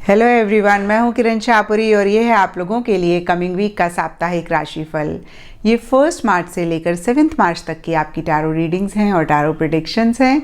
Hello everyone, मैं हूं किरण शाहपुरी और ये है आप लोगों के लिए कमिंग वीक का साप्ताहिक राशिफल। ये 1 मार्च से लेकर 7 मार्च तक की आपकी टैरो रीडिंग्स हैं और टैरो प्रेडिक्शंस हैं।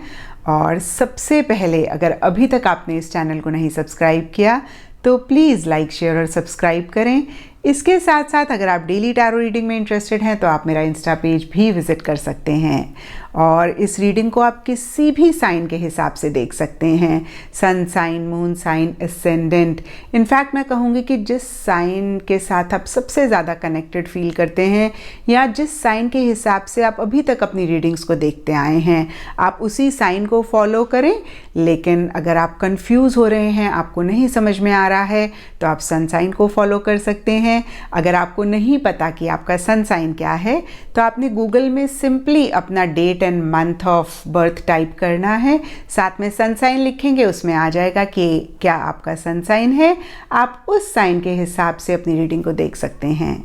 और सबसे पहले, अगर अभी तक आपने इस चैनल को नहीं सब्सक्राइब किया तो प्लीज़ लाइक, शेयर और सब्सक्राइब करें। इसके साथ साथ अगर आप डेली टैरो रीडिंग में इंटरेस्टेड हैं तो आप मेरा इंस्टा पेज भी विज़िट कर सकते हैं और इस रीडिंग को आप किसी भी साइन के हिसाब से देख सकते हैं। Sun sign, moon sign, ascendant. In fact मैं कहूँगी कि जिस साइन के साथ आप सबसे ज़्यादा कनेक्टेड फील करते हैं या जिस साइन के हिसाब से आप अभी तक अपनी रीडिंग्स को देखते आए हैं, आप उसी साइन को फॉलो करें। लेकिन अगर आप कंफ्यूज हो रहे हैं, आपको नहीं समझ में आ रहा है, तो आप सन साइन को फॉलो कर सकते हैं। अगर आपको नहीं पता कि आपका सन साइन क्या है तो आपने गूगल में सिंपली अपना date and month of birth type करना है, साथ में सन साइन लिखेंगे, उसमें आ जाएगा कि क्या आपका सन साइन है। आप उस साइन के हिसाब से अपनी रीडिंग को देख सकते हैं।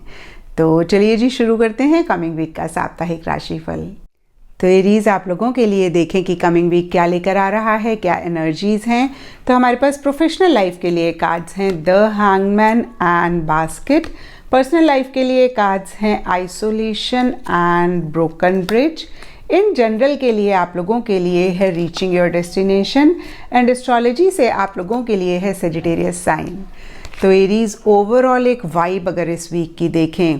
तो चलिए जी, शुरू करते हैं कमिंग वीक का साप्ताहिक राशिफल। तो एरीज, आप लोगों के लिए देखें कि कमिंग वीक क्या लेकर आ रहा है, क्या एनर्जीज हैं। तो हमारे पास प्रोफेशनल लाइफ के लिए कार्ड्स हैं the hangman and basket. Personal life के लिए कार्ड्स हैं isolation and broken bridge. In general के लिए आप लोगों के लिए है reaching your destination and astrology से आप लोगों के लिए है सेजिटेरियस साइन। तो एरीज, ओवरऑल एक वाइब अगर इस वीक की देखें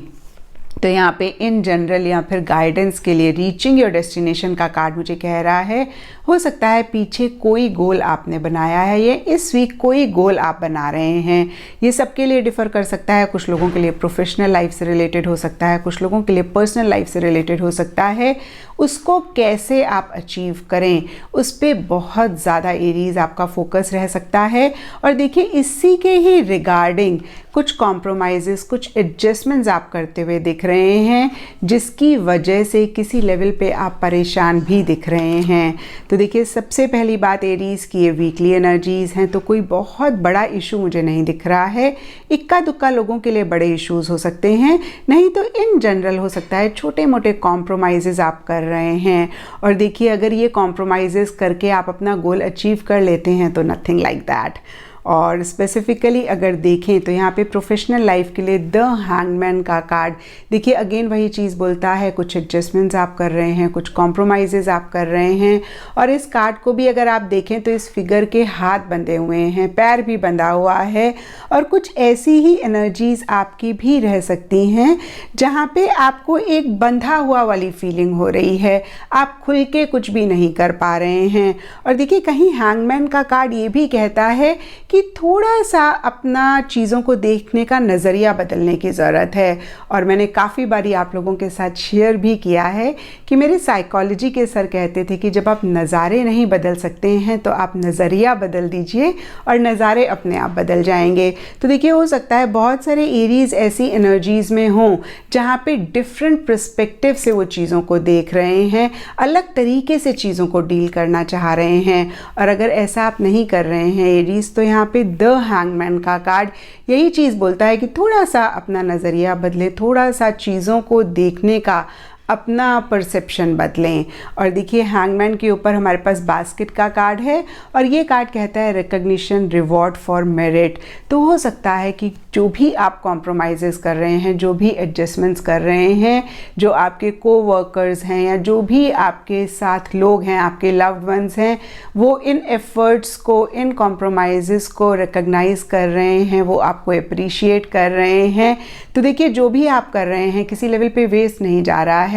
तो यहाँ पे इन जनरल या फिर गाइडेंस के लिए रीचिंग योर डेस्टिनेशन का कार्ड मुझे कह रहा है, हो सकता है पीछे कोई गोल आपने बनाया है या इस वीक कोई गोल आप बना रहे हैं। ये सबके लिए डिफ़र कर सकता है। कुछ लोगों के लिए प्रोफेशनल लाइफ से रिलेटेड हो सकता है, कुछ लोगों के लिए पर्सनल लाइफ से रिलेटेड हो सकता है। उसको कैसे आप अचीव करें, उस पर बहुत ज़्यादा एरीज आपका फोकस रह सकता है। और देखिए, इसी के ही रिगार्डिंग कुछ कॉम्प्रोमाइज़ेस, कुछ एडजस्टमेंट्स आप करते हुए दिख रहे हैं, जिसकी वजह से किसी लेवल पे आप परेशान भी दिख रहे हैं। तो देखिए, सबसे पहली बात एरीज की ये वीकली एनर्जीज़ हैं, तो कोई बहुत बड़ा इशू मुझे नहीं दिख रहा है। इक्का दुक्का लोगों के लिए बड़े इश्यूज हो सकते हैं, नहीं तो इन जनरल हो सकता है छोटे मोटे कॉम्प्रोमाइज़ेस आप कर रहे हैं। और देखिए, अगर ये कॉम्प्रोमाइज़ेस करके आप अपना गोल अचीव कर लेते हैं तो नथिंग लाइक दैट। और स्पेसिफिकली अगर देखें तो यहाँ पे प्रोफेशनल लाइफ के लिए द हैंगमैन का कार्ड, देखिए अगेन वही चीज़ बोलता है, कुछ एडजस्टमेंट्स आप कर रहे हैं, कुछ कॉम्प्रोमाइज़ेस आप कर रहे हैं। और इस कार्ड को भी अगर आप देखें तो इस फिगर के हाथ बंधे हुए हैं, पैर भी बंधा हुआ है, और कुछ ऐसी ही एनर्जीज़ आपकी भी रह सकती हैं जहाँ पे आपको एक बंधा हुआ वाली फीलिंग हो रही है, आप खुल के कुछ भी नहीं कर पा रहे हैं। और देखिए, कहीं हैंगमैन का कार्ड ये भी कहता है कि थोड़ा सा अपना चीज़ों को देखने का नज़रिया बदलने की ज़रूरत है। और मैंने काफ़ी बारी आप लोगों के साथ शेयर भी किया है कि मेरे साइकोलॉजी के सर कहते थे कि जब आप नज़ारे नहीं बदल सकते हैं तो आप नज़रिया बदल दीजिए और नज़ारे अपने आप बदल जाएंगे। तो देखिए, हो सकता है बहुत सारे एरीज ऐसी एनर्जीज़ में हों जहाँ पे डिफरेंट पर्सपेक्टिव से वो चीज़ों को देख रहे हैं, अलग तरीके से चीज़ों को डील करना चाह रहे हैं। और अगर ऐसा आप नहीं कर रहे हैं एरीज, तो यहाँ पे द हैंगमैन का कार्ड यही चीज़ बोलता है कि थोड़ा सा अपना नज़रिया बदले, थोड़ा सा चीज़ों को देखने का अपना परसेप्शन बदलें। और देखिए, हैंगमैन के ऊपर हमारे पास बास्केट का कार्ड है और ये कार्ड कहता है रिकग्निशन, रिवॉर्ड फॉर मेरिट। तो हो सकता है कि जो भी आप कॉम्प्रोमाइज़ेस कर रहे हैं, जो भी एडजस्टमेंट्स कर रहे हैं, जो आपके कोवर्कर्स हैं या जो भी आपके साथ लोग हैं, आपके लव्ड वंस हैं, वो इन एफ़र्ट्स को, इन कॉम्प्रोमाइज़ेस को रिकग्नाइज़ कर रहे हैं, वो आपको अप्रिशिएट कर रहे हैं। तो देखिए, जो भी आप कर रहे हैं किसी लेवल पे वेस्ट नहीं जा रहा है,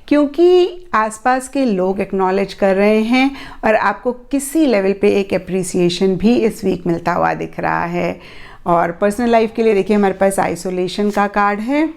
क्योंकि आसपास के लोग एक्नॉलेज कर रहे हैं और आपको किसी लेवल पे एक अप्रिसिएशन भी इस वीक मिलता हुआ दिख रहा है। और पर्सनल लाइफ के लिए देखिए, हमारे पास आइसोलेशन का कार्ड है।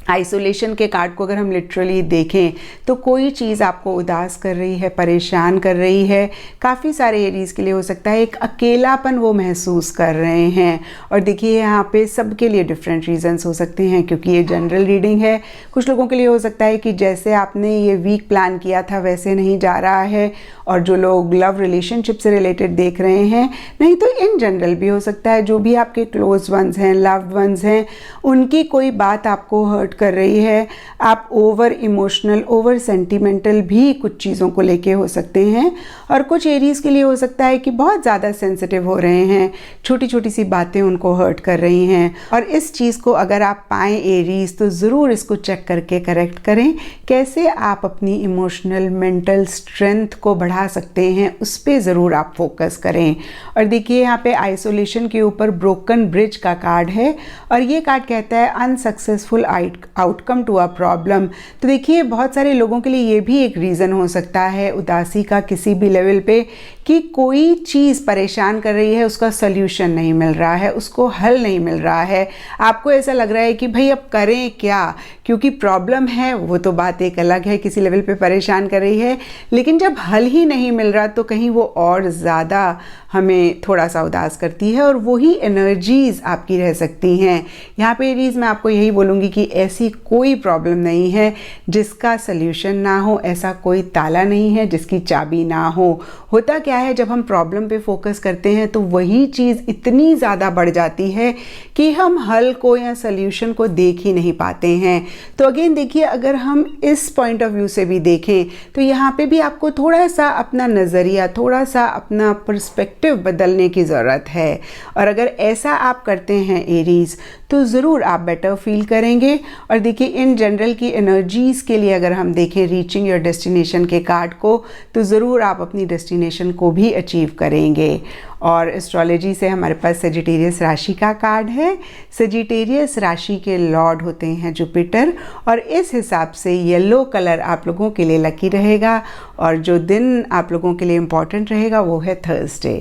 आइसोलेशन के कार्ड को अगर हम लिटरली देखें तो कोई चीज़ आपको उदास कर रही है, परेशान कर रही है। काफ़ी सारे एरीज के लिए हो सकता है एक अकेलापन वो महसूस कर रहे हैं। और देखिए, यहाँ पे सबके लिए डिफरेंट रीजंस हो सकते हैं, क्योंकि ये जनरल रीडिंग है। कुछ लोगों के लिए हो सकता है कि जैसे आपने ये वीक प्लान किया था वैसे नहीं जा रहा है, और जो लोग लव रिलेशनशिप से रिलेटेड देख रहे हैं, नहीं तो इन जनरल भी हो सकता है जो भी आपके क्लोज वंस हैं, लव्ड वंस हैं, उनकी कोई बात आपको हर्ट कर रही है। आप ओवर इमोशनल, ओवर सेंटिमेंटल भी कुछ चीज़ों को लेके हो सकते हैं, और कुछ एरीज़ के लिए हो सकता है कि बहुत ज़्यादा सेंसिटिव हो रहे हैं, छोटी छोटी सी बातें उनको हर्ट कर रही हैं। और इस चीज़ को अगर आप पाएँ एरीज़, तो ज़रूर इसको चेक करके करेक्ट करें। कैसे आप अपनी इमोशनल मेंटल स्ट्रेंथ को बढ़ा सकते हैं, उस पर ज़रूर आप फोकस करें। और देखिए यहाँ पे आइसोलेशन के ऊपर ब्रोकन ब्रिज का कार्ड है, और ये कार्ड कहता है unsuccessful outcome to a problem. तो देखिए बहुत सारे लोगों के लिए ये भी एक रीज़न हो सकता है उदासी का किसी भी लेवल पे, कि कोई चीज़ परेशान कर रही है, उसका सल्यूशन नहीं मिल रहा है, उसको हल नहीं मिल रहा है। आपको ऐसा लग रहा है कि भाई अब करें क्या, क्योंकि प्रॉब्लम है वो तो बात एक अलग है, किसी लेवल पे परेशान कर रही है, लेकिन जब हल ही नहीं मिल रहा तो कहीं वो और ज़्यादा हमें थोड़ा सा उदास करती है, और वही एनर्जीज़ आपकी रह सकती हैं। यहाँ पे एरीज़ मैं आपको यही बोलूँगी कि ऐसी कोई प्रॉब्लम नहीं है जिसका सल्यूशन ना हो, ऐसा कोई ताला नहीं है जिसकी चाबी ना हो। होता क्या है, जब हम प्रॉब्लम पे फोकस करते हैं तो वही चीज़ इतनी ज़्यादा बढ़ जाती है कि हम हल को या सल्यूशन को देख ही नहीं पाते हैं। तो अगेन देखिए, अगर हम इस पॉइंट ऑफ व्यू से भी देखें तो यहाँ पे भी आपको थोड़ा सा अपना नज़रिया, थोड़ा सा अपना पर्सपेक्टिव बदलने की ज़रूरत है। और अगर ऐसा आप करते हैं एरीज़, तो ज़रूर आप बेटर फील करेंगे। और देखिए इन जनरल की एनर्जीज़ के लिए अगर हम देखें रीचिंग योर डेस्टिनेशन के कार्ड को, तो ज़रूर आप अपनी डेस्टिनेशन को भी अचीव करेंगे। और एस्ट्रोलॉजी से हमारे पास सेजिटेरियस राशि का कार्ड है। सेजिटेरियस राशि के लॉर्ड होते हैं जुपिटर, और इस हिसाब से येलो कलर आप लोगों के लिए लकी रहेगा, और जो दिन आप लोगों के लिए इम्पॉर्टेंट रहेगा वो है थर्सडे।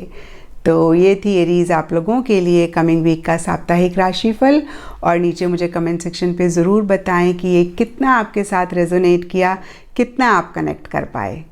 तो ये थी एरीज़ आप लोगों के लिए कमिंग वीक का साप्ताहिक राशिफल। और नीचे मुझे कमेंट सेक्शन पे ज़रूर बताएं कि ये कितना आपके साथ रेजोनेट किया, कितना आप कनेक्ट कर पाए।